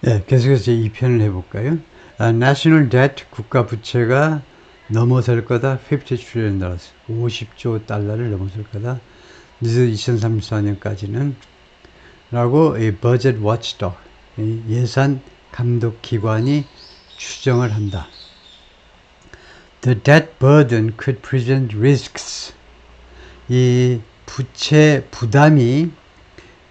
예, 계속해서 제 2편을 해볼까요? National Debt, 국가 부채가 넘어설 거다. 50 trillion dollars, 50조 달러를 넘어설 거다. 늦어 2034년까지는 라고 이 Budget Watchdog, 이 예산 감독 기관이 추정을 한다. The debt burden could present risks. 이 부채 부담이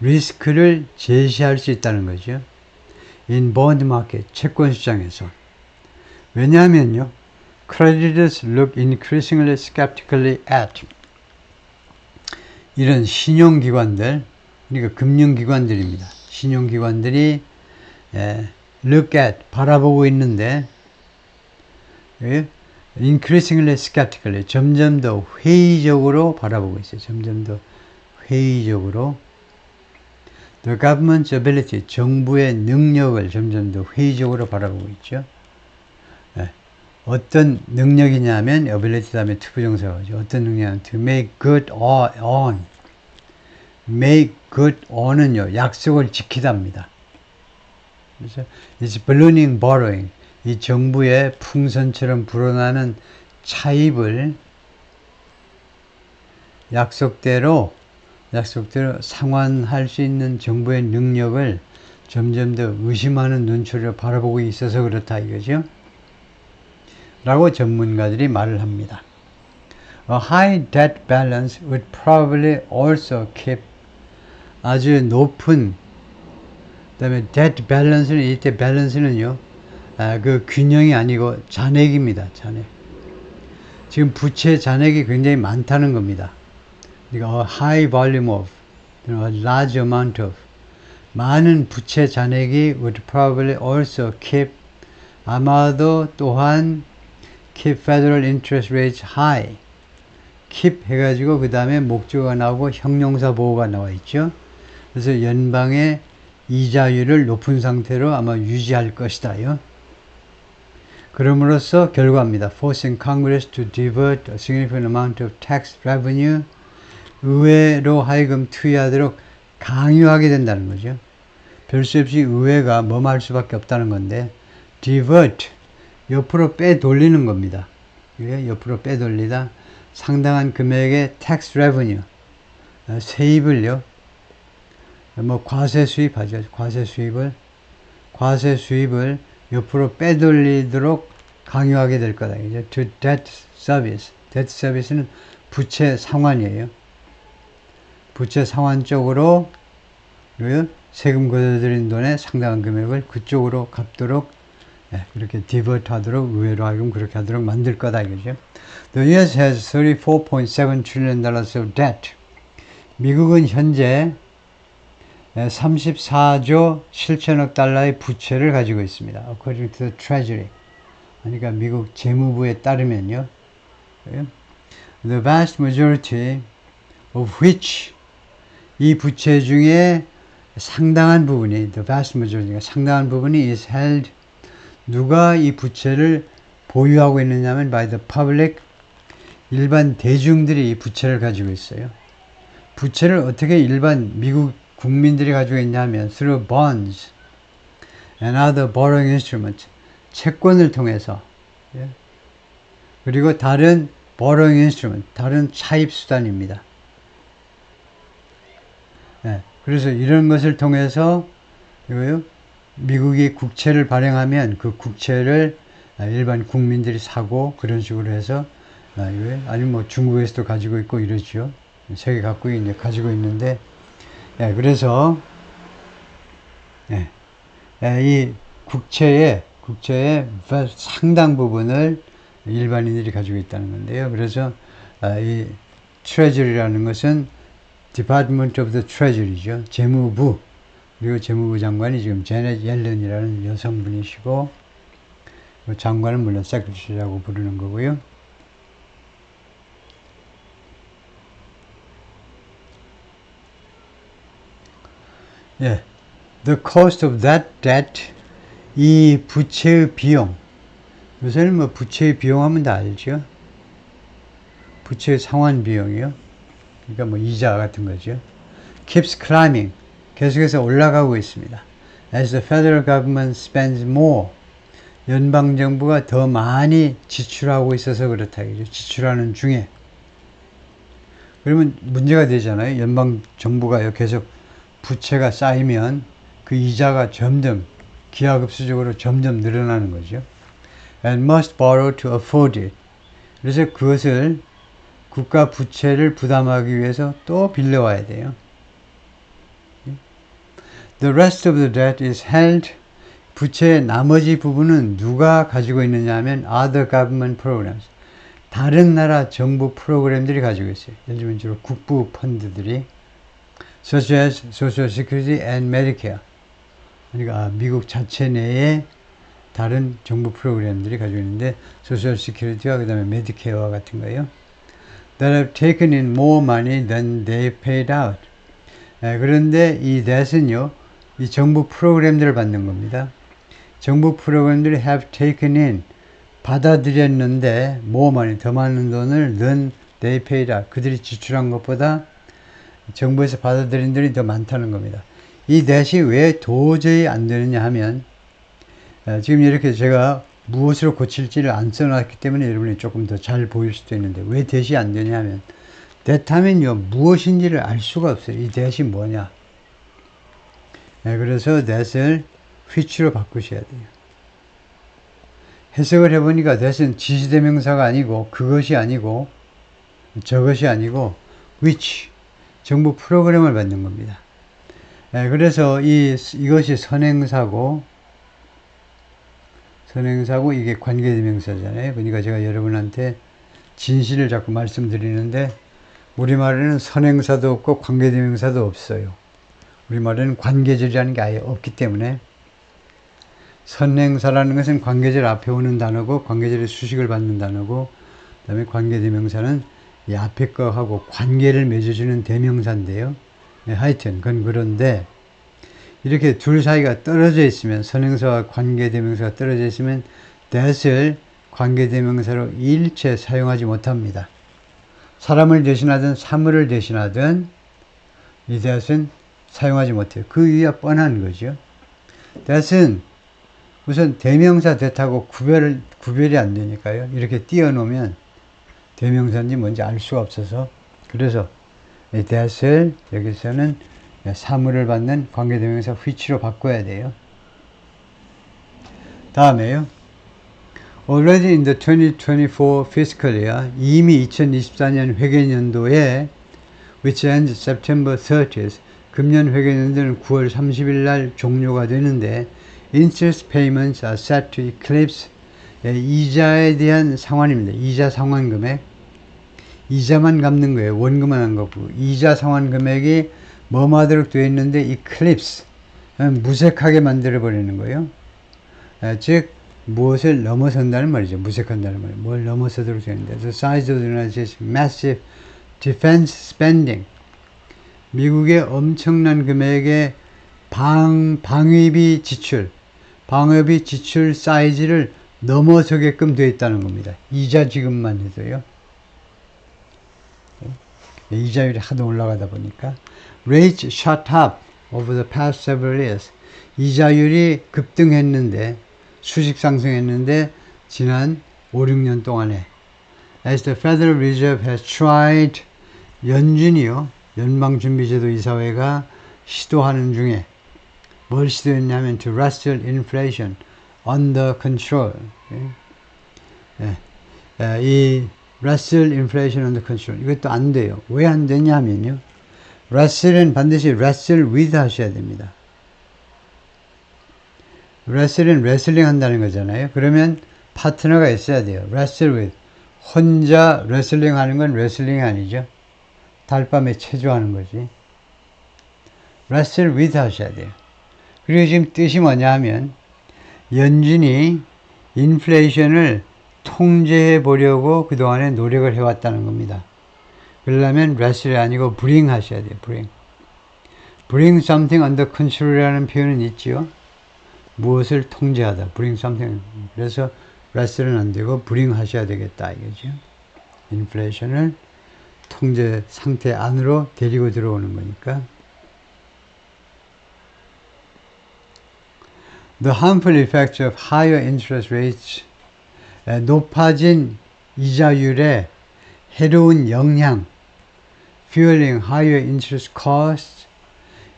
리스크를 제시할 수 있다는 거죠. In bond market, 채권 시장에서. 왜냐하면요, creditors look increasingly skeptically at 이런 신용기관들, 그러니까 금융기관들입니다. 신용기관들이 look at, 바라보고 있는데 increasingly skeptically, 점점 더 회의적으로 바라보고 있어요. 점점 더 회의적으로. The government's ability, 정부의 능력을 점점 더 회의적으로 바라보고 있죠. 어떤 능력이냐면 ability 다음에 투부정사가죠. 어떤 능력이냐면 to make good on. make good on은요, 약속을 지키답니다. 그래서 it's ballooning borrowing. 이 정부의 풍선처럼 불어나는 차입을 약속대로 상환할 수 있는 정부의 능력을 점점 더 의심하는 눈초리로 바라보고 있어서 그렇다 이거죠. 라고 전문가들이 말을 합니다. A high debt balance would probably also keep 아주 높은 그다음에 debt balance는 이때 balance는요. 그 균형이 아니고 잔액입니다. 잔액. 지금 부채 잔액이 굉장히 많다는 겁니다. 그러니까 a high volume of, a large amount of, 많은 부채 잔액이 would probably also keep, 아마도 또한 keep federal interest rates high. keep 해가지고 그 다음에 목적어가 나오고 형용사 보호가 나와 있죠. 그래서 연방의 이자율을 높은 상태로 아마 유지할 것이다요. 그럼으로써 결과입니다. Forcing Congress to divert a significant amount of tax revenue, 의회로 하여금 투여하도록 강요하게 된다는 거죠. 별 수 없이 의회가 뭐할 수밖에 없다는 건데, divert, 옆으로 빼돌리는 겁니다. 옆으로 빼돌리다 상당한 금액의 tax revenue, 세입을요, 뭐 과세 수입하죠. 과세 수입을 옆으로 빼돌리도록 강요하게 될 거다. 이제 to debt service. debt service는 부채 상환이에요. 부채 상환 쪽으로 세금 걷어들인 돈의 상당한 금액을 그쪽으로 갚도록 그렇게 디버트 하도록 의회로 하여금 그렇게 하도록 만들 거다 이거죠. The US has 34.7 trillion dollars of debt. 미국은 현재 34조 7천억 달러의 부채를 가지고 있습니다. According to the Treasury. 그러니까 미국 재무부에 따르면요. The vast majority of which, 이 부채 중에 상당한 부분이, the vast majority, 상당한 부분이 is held, 누가 이 부채를 보유하고 있느냐면 by the public, 일반 대중들이 이 부채를 가지고 있어요. 부채를 어떻게 일반 미국 국민들이 가지고 있냐면 through bonds and other borrowing instruments, 채권을 통해서, 그리고 다른 borrowing instrument, 다른 차입 수단입니다. 그래서 이런 것을 통해서 미국이 국채를 발행하면 그 국채를 일반 국민들이 사고 그런 식으로 해서, 아니면 뭐 중국에서도 가지고 있고 이러죠. 세계 각국이 이제 가지고 있는데, 그래서 이 국채의 상당 부분을 일반인들이 가지고 있다는 건데요. 그래서 이 Treasury라는 것은 Department of the Treasury죠. 재무부. 그리고 재무부 장관이 지금 제넷 옐런이라는 여성분이시고, 장관은 물론 세크리터리라고 부르는 거고요. The cost of that debt, 이 부채의 비용. 요새는 뭐 부채의 비용 하면 다 알죠. 부채의 상환 비용이요. 그러니까 뭐 이자 같은 거죠. Keeps climbing. 계속해서 올라가고 있습니다. as the federal government spends more. 연방정부가 더 많이 지출하고 있어서 그렇다. 지출하는 중에. 그러면 문제가 되잖아요. 연방정부가 계속 부채가 쌓이면 그 이자가 점점 기하급수적으로 점점 늘어나는 거죠. And must borrow to afford it. 그래서 그것을 국가 부채를 부담하기 위해서 또 빌려와야 돼요. The rest of the debt is held. 부채의 나머지 부분은 누가 가지고 있느냐 하면 other government programs. 다른 나라 정부 프로그램들이 가지고 있어요. 예를 들면 주로 국부 펀드들이 such as Social Security and Medicare. 그러니까 미국 자체 내에 다른 정부 프로그램들이 가지고 있는데 Social Security와 그 다음에 Medicare와 같은 거예요. That have taken in more money than they paid out. 그런데 이 debt은요, 이 정부 프로그램들을 받는 겁니다. 정부 프로그램들이 have taken in, 받아들였는데 more money, 더 많은 돈을 than they paid out. 그들이 지출한 것보다 정부에서 받아들인 돈이 더 많다는 겁니다. 이 debt이 왜 도저히 안 되느냐 하면 지금 이렇게 제가 무엇으로 고칠지를 안 써놨기 때문에 여러분이 조금 더 잘 보일 수도 있는데 왜 debt이 안 되냐 하면 debt 하면요 무엇인지를 알 수가 없어요. 이 debt이 뭐냐. 그래서 debt을 which로 바꾸셔야 돼요. 해석을 해보니까 debt은 지시대명사가 아니고 그것이 아니고 저것이 아니고 which, 정부 프로그램을 받는 겁니다. 그래서 이것이 선행사고 이게 관계대명사잖아요. 그러니까 제가 여러분한테 진실을 자꾸 말씀드리는데 우리말에는 선행사도 없고 관계대명사도 없어요. 우리말에는 관계절이라는 게 아예 없기 때문에 선행사라는 것은 관계절 앞에 오는 단어고 관계절의 수식을 받는 단어고 그 다음에 관계대명사는 이 앞에 거하고 관계를 맺어주는 대명사인데요. 하여튼 그건 그런데 이렇게 둘 사이가 떨어져 있으면 선행사와 관계대명사가 떨어져 있으면 that을 관계대명사로 일체 사용하지 못합니다. 사람을 대신하든 사물을 대신하든 이 that은 사용하지 못해요. 그 이유가 뻔한 거죠. that은 우선 대명사 that하고 구별이 안 되니까요. 이렇게 띄워놓으면 대명사인지 뭔지 알 수가 없어서 그래서 이 that을 여기서는 사물을 받는 관계대명사 which로 바꿔야 돼요. 다음에요. Already in the 2024 fiscal year, 이미 2024년 회계년도에 which ends September 30th, 금년 회계년도는 9월 30일 날 종료가 되는데 interest payments are set to eclipse 이자에 대한 상환입니다. 이자 상환 금액. 이자만 갚는 거예요. 원금은 안 갚고. 이자 상환 금액이 뭐하도록 되어 있는데 eclipse, 무색하게 만들어버리는 거예요. 즉 무엇을 넘어선다는 말이죠. 무색한다는 말이에요. 뭘 넘어서도록 되어 있는데 The size of the United States massive defense spending, 미국의 엄청난 금액의 방위비 지출 사이즈를 넘어서게끔 되어 있다는 겁니다. 이자 지급만 해도요. 이자율이 하도 올라가다 보니까 Rates shot up over the past several years. 이자율이 급등했는데 수직 상승했는데 지난 5, 6년 동안에 As the Federal Reserve has tried, 연준이요, 연방준비제도 이사회가 시도하는 중에 뭘 시도했냐면 to wrestle inflation under control. 이 wrestle inflation under control, 이것도 안 돼요. 왜 안 되냐면요, wrestle은 반드시 wrestle with 하셔야 됩니다. wrestle은 레슬링 한다는 거잖아요. 그러면 파트너가 있어야 돼요. wrestle with. 혼자 레슬링 하는 건 레슬링이 아니죠. 달밤에 체조하는 거지. wrestle with 하셔야 돼요. 그리고 지금 뜻이 뭐냐 하면 연준이 인플레이션을 통제해 보려고 그동안에 노력을 해왔다는 겁니다. 그러려면 wrestle이 아니고 bring 하셔야 돼요. bring something under control이라는 표현은 있지요. 무엇을 통제하다. bring something. 그래서 wrestle은 안 되고 bring 하셔야 되겠다 이거죠. 인플레이션을 통제 상태 안으로 데리고 들어오는 거니까. The harmful effects of higher interest rates, 높아진 이자율의 해로운 영향, fueling higher interest costs.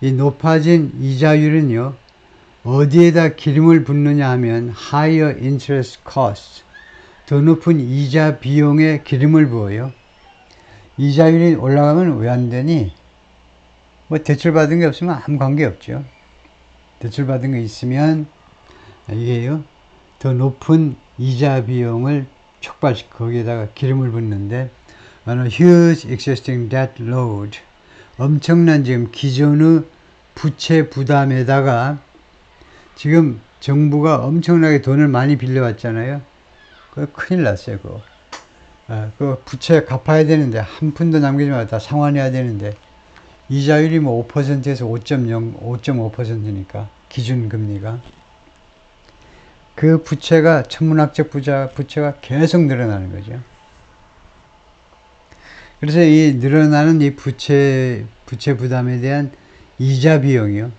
이 높아진 이자율은요, 어디에다 기름을 붓느냐 하면 higher interest costs, 더 높은 이자 비용에 기름을 부어요. 이자율이 올라가면 왜 안 되니? 뭐 대출받은 게 없으면 아무 관계 없죠. 대출받은 게 있으면 이게요, 더 높은 이자 비용을 촉발시키고 거기에다가 기름을 붓는데, on a huge existing debt load, 엄청난 지금 기존의 부채 부담에다가 지금 정부가 엄청나게 돈을 많이 빌려왔잖아요. 그거 큰일 났어요, 그거. 그 부채 갚아야 되는데, 한 푼도 남기지 말고 다 상환해야 되는데, 이자율이 뭐 5%에서 5.5%니까, 기준금리가. 그 부채가, 천문학적 부채가 계속 늘어나는 거죠. 그래서 이 늘어나는 이 부채 부담에 대한 이자 비용이요.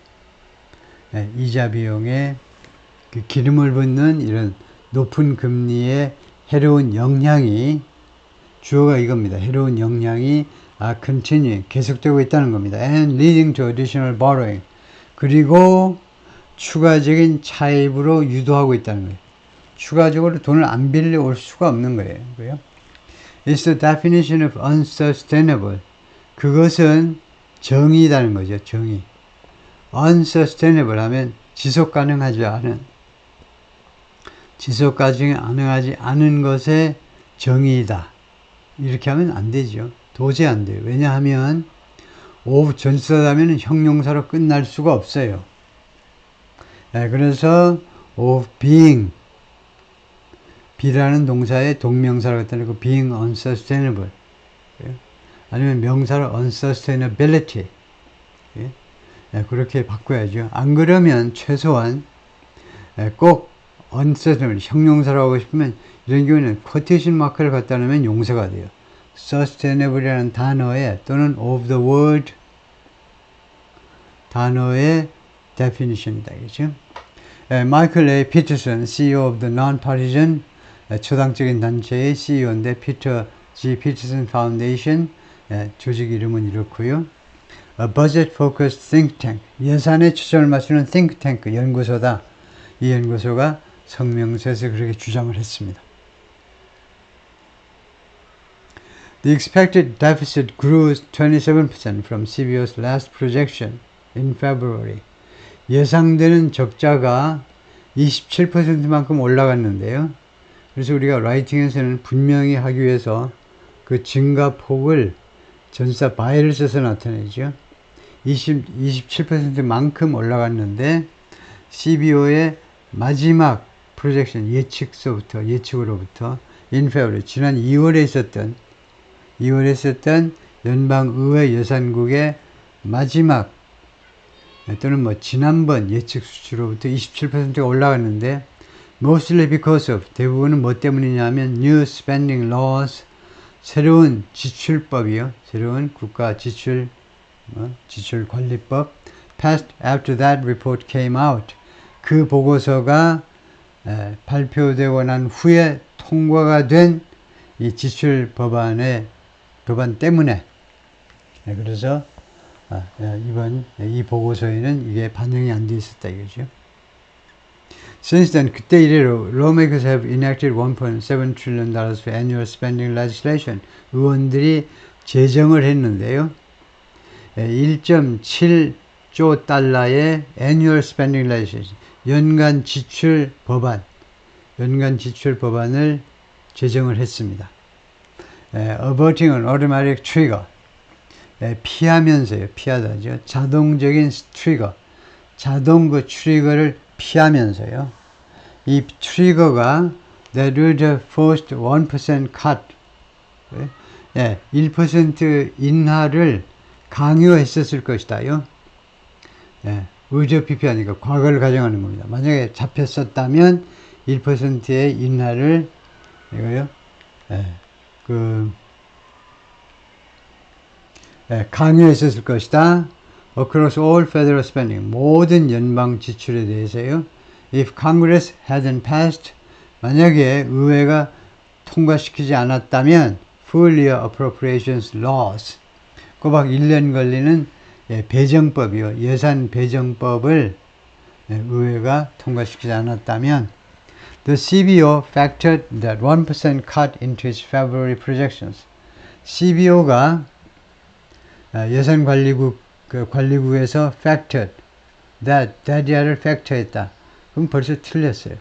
이자 비용에 그 기름을 붓는 이런 높은 금리의 해로운 영향이, 주어가 이겁니다. 해로운 영향이 continue, 계속되고 있다는 겁니다. And leading to additional borrowing. 그리고 추가적인 차입으로 유도하고 있다는 거예요. 추가적으로 돈을 안 빌려올 수가 없는 거예요. It's the definition of unsustainable. 그것은 정의라는 거죠. 정의. unsustainable 하면 지속 가능하지 않은 것의 정의이다. 이렇게 하면 안 되죠. 도저히 안 돼요. 왜냐하면 of 전치사라면 형용사로 끝날 수가 없어요. 그래서 of being, be라는 동사의 동명사라고 했다는 being unsustainable. 아니면 명사로 unsustainability. 그렇게 바꿔야죠. 안 그러면 최소한 꼭 unsustainable, 형용사라고 하고 싶으면 이런 경우에는 quotation 마크를 갖다 놓으면 용서가 돼요. sustainable이라는 단어에 또는 of the word 단어의 definition이다. 그렇죠? 마이클 A. 피터슨, CEO of the Non-Partisan, 초당적인 단체의 CEO인데 피터 G. 피터슨 파운데이션, 조직 이름은 이렇고요. A budget-focused think tank, 예산에 초점을 맞추는 think tank 연구소다. 이 연구소가 성명서에서 그렇게 주장을 했습니다. The expected deficit grew 27% from CBO's last projection in February. 예상되는 적자가 27%만큼 올라갔는데요. 그래서 우리가 라이팅에서는 분명히 하기 위해서 그 증가폭을 전치사 by를 써서 나타내죠. 27%만큼 올라갔는데 CBO의 마지막 프로젝션 예측으로부터 in February, 지난 2월에 있었던 연방의회 예산국의 마지막 또는 뭐 지난번 예측 수치로부터 27%가 올라갔는데 mostly because of, 대부분은 뭐 때문이냐면 new spending laws, 새로운 지출법이요. 새로운 국가 지출 관리법 passed after that report came out. 그 보고서가 발표되고 난 후에 통과가 된 이 지출 법안 때문에, 그래서 이번 이 보고서에는 이게 반영이 안 돼 있었다 이거죠. Since then, 그때 이래로 lawmakers have enacted $1.7 trillion for annual spending legislation. 의원들이 제정을 했는데요. 1.7조 달러의 annual spending legislation, 연간 지출 법안을 제정을 했습니다. Averting an automatic trigger, 피하다죠. 자동적인 트리거, 자동 그 트리거를 피하면서요. 이 트리거가 that would have forced 1% cut, 1% 인하를 강요했었을 것이다요. 의저 PP하니까 과거를 가정하는 겁니다. 만약에 잡혔었다면 1%의 인하를 이거요. 강요했었을 것이다. Across all federal spending, 모든 연방 지출에 대해서요. If Congress hadn't passed, 만약에 의회가 통과시키지 않았다면 full year appropriations laws, 꼬박 1년 걸리는 배정법이요. 예산 배정법을 의회가 통과시키지 않았다면 the CBO factored that 1% cut into its February projections. CBO가 예산관리국 관리국에서 factored that year를 factor했다. 그럼 벌써 틀렸어요.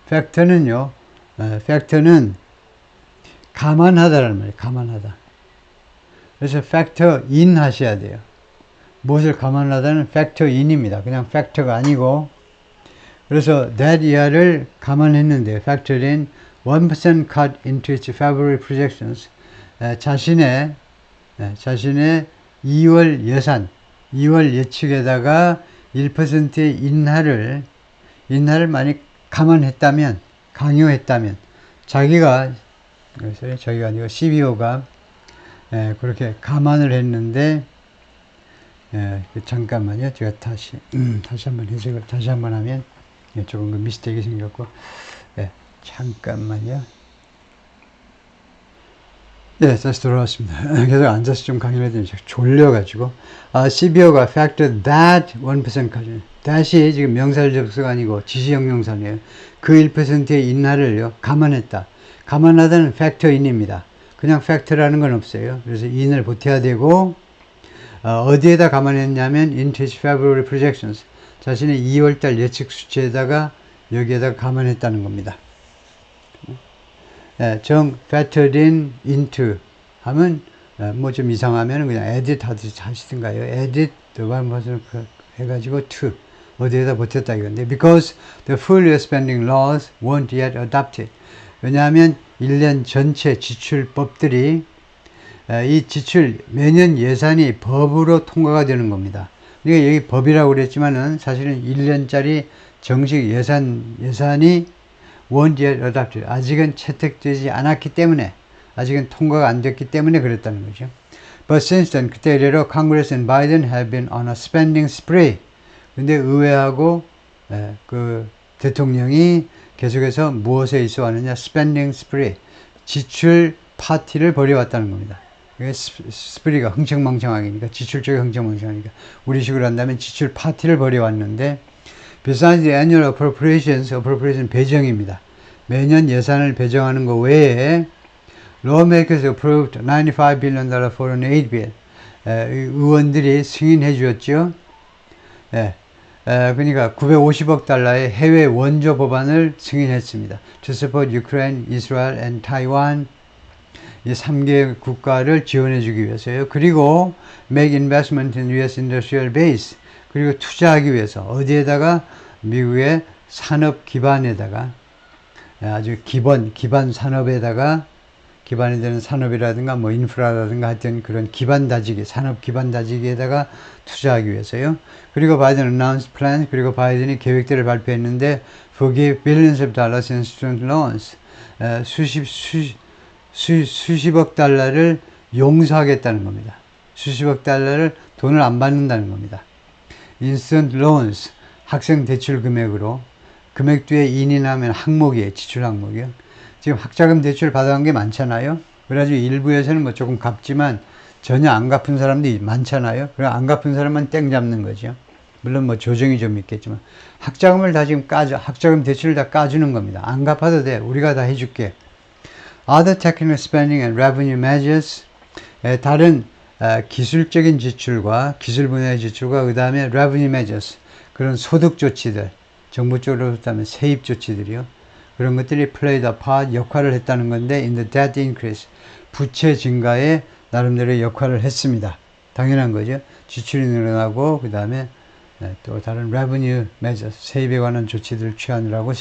factor는요. factor는 감안하다라는 말이에요. 감안하다. 그래서 factor in 하셔야 돼요. 무엇을 감안하다는 factor in입니다. 그냥 factor가 아니고. 그래서 that year를 감안했는데 factored in 1% cut into its February projections. 자신의 2월 예산, 2월 예측에다가 1%의 인하를 많이 감안했다면, 강요했다면, 자기가 아니고 CBO가 그렇게 감안을 했는데, 잠깐만요. 제가 다시 한번 해석을 다시 한번 하면 조금 그 미스테이크가 생겼고, 잠깐만요. 다시 돌아왔습니다. 계속 앉아서 좀 강의를 해드리면 졸려가지고. CBO가 factor that 1% cut. that이 지금 명사절 접수가 아니고 지시형용사네요. 그 1%의 인하를요, 감안했다. 감안하다는 factor in입니다. 그냥 factor라는 건 없어요. 그래서 in을 보태야 되고, 어디에다 감안했냐면 into its February projections. 자신의 2월달 예측 수치에다가 여기에다가 감안했다는 겁니다. factored in into 하면 뭐 좀 이상하면 그냥 edit 하시든가요. edit 해가지고 to 어디에다 보탰다 이건데 because the full year spending laws weren't yet adopted. 왜냐하면 1년 전체 지출법들이 이 지출 매년 예산이 법으로 통과가 되는 겁니다. 그러니까 여기 법이라고 그랬지만은 사실은 1년짜리 정식 예산이 weren't yet adopted. 아직은 채택되지 않았기 때문에, 아직은 통과가 안 됐기 때문에 그랬다는 거죠. But since then, 그때 이래로 Congress and Biden have been on a spending spree. 근데 의회하고 그 대통령이 계속해서 무엇에 있어 왔느냐? spending spree. 지출 파티를 벌여왔다는 겁니다. 스프리가 흥청망청하니까, 지출 쪽이 흥청망청하니까, 우리식으로 한다면 지출 파티를 벌여왔는데, Besides the annual appropriation 배정입니다. 매년 예산을 배정하는 것 외에 lawmakers approved $95 billion foreign aid bill. 의원들이 승인해 주었죠. 그러니까 950억 달러의 해외 원조 법안을 승인했습니다. To support Ukraine, Israel and Taiwan. 이 3개 국가를 지원해 주기 위해서요. 그리고 make investment in US industrial base. 그리고 투자하기 위해서 어디에다가 미국의 산업 기반에다가 아주 기반 산업에다가 기반이 되는 산업이라든가 뭐 인프라라든가 하여튼 그런 기반 다지기, 산업 기반 다지기에다가 투자하기 위해서요. 그리고 바이든 announced plan, 그리고 바이든이 계획들을 발표했는데 forgive billions of dollars in student loans. 수십억 달러를 용서하겠다는 겁니다. 수십억 달러를 돈을 안 받는다는 겁니다. Instant loans, 학생 대출 금액으로, 금액 뒤에 인인하면 항목이에요. 지출 항목이요. 지금 학자금 대출 받아간 게 많잖아요. 그래가지고 일부에서는 뭐 조금 갚지만 전혀 안 갚은 사람들이 많잖아요. 그래 안 갚은 사람만 땡 잡는 거죠. 물론 뭐 조정이 좀 있겠지만 학자금을 다 지금 학자금 대출을 다 까주는 겁니다. 안 갚아도 돼. 우리가 다 해줄게. Other technical spending and revenue measures, 다른 기술적인 지출과 기술 분야의 지출과 그 다음에 revenue measures, 그런 소득 조치들, 정부 쪽으로 그다음에 세입 조치들이요. 그런 것들이 played a part, 역할을 했다는 건데 in the debt increase, 부채 증가에 나름대로 역할을 했습니다. 당연한 거죠. 지출이 늘어나고 그 다음에 또 다른 revenue measures, 세입에 관한 조치들을 취하느라고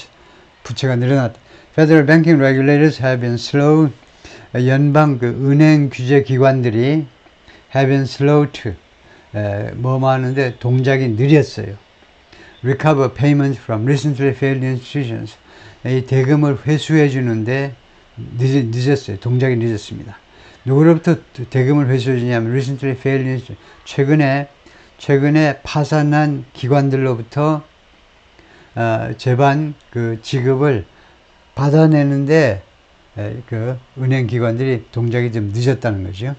부채가 늘어났다. Federal banking regulators have been slow. 연방 그 은행 규제 기관들이 have been slow to 뭐뭐 하는데 동작이 느렸어요. Recover payments from recently failed institutions. 이 대금을 회수해 주는데 늦었어요. 동작이 늦었습니다. 누구로부터 대금을 회수해 주냐면 recently failed institutions. 최근에 파산한 기관들로부터 제반 그 지급을 받아내는데 그 은행 기관들이 동작이 좀 늦었다는 거죠.